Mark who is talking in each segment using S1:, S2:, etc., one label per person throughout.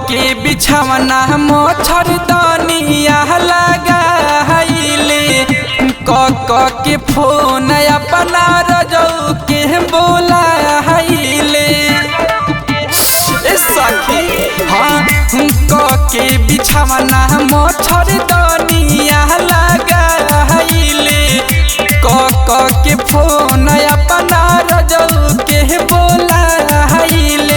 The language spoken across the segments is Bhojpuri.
S1: के बिछवना मच्छरदानिया लगाइले के फोन अपना रजऊ के बोलाइले सखी हाँ के बिछवना मच्छरदानिया लगाइले के फोन अपना रजऊ के बोलाइले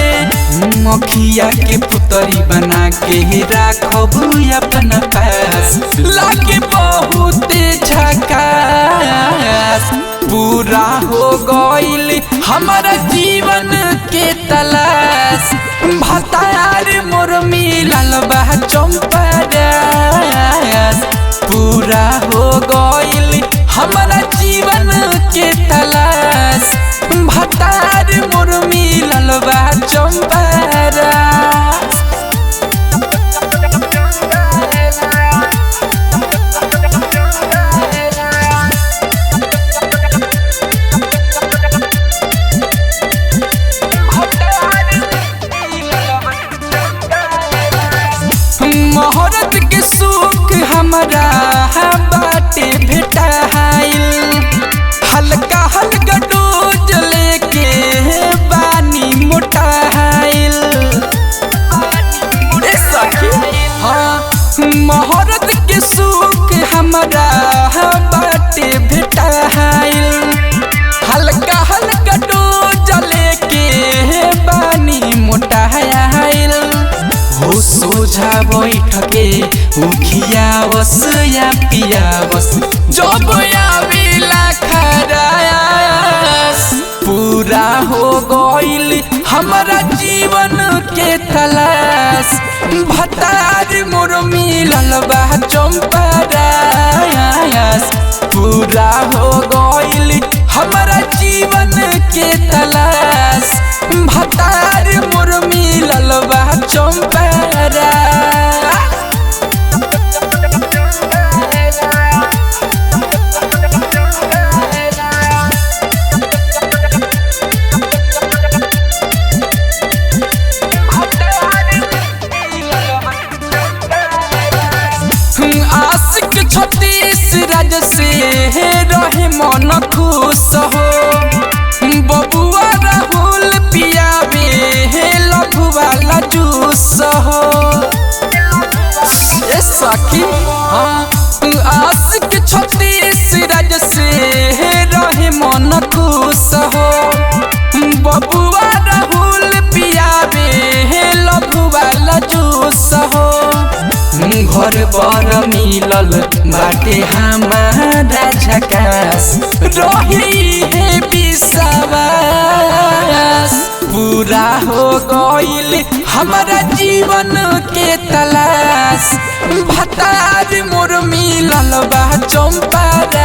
S1: मखिया के पुतरी बना के राखब अपना पास लागे बहुत झकास पूरा हो गइल हमारा जीवन के तलाश भतार मोर मिलल बा चंपरास पूरा हो गइल हमारा जीवन के तलाश भतार मोर मिलल बा चंपरास। मोहरत के सुख हमरा बाटे भेटाइल हल्का हल्का डोज लेके बानी मोटाइल हाँ मोहरत के सुख हमरा बाटे भेटाइल हल्का हल्का डोज लेके बानी मोटाइल हो सोझा बैठ के उखिया बस या पिया बस जब आवेला खरास पूरा हो गइल हमारा जीवन के तलाश भतार मोर मिलल बा चंपरास पूरा हो गइल हमारा जीवन के तलाश भतार मोर मिलल बा चंपरास। आशिक 36 राज से रहे मन खुश हो बबुआ राहुल पियावे लघु वाला जूस हो सखी हाँ आशिक 36 राज से रहे मन खुश हो बबुआ राहुल पियावे लघु वाला जूस हो घर पर मिलल बाटे हमारा झकास रही है विश्वास पूरा हो गइल हमारा जीवन के तलाश भतार मोर मिलल बा चंपरास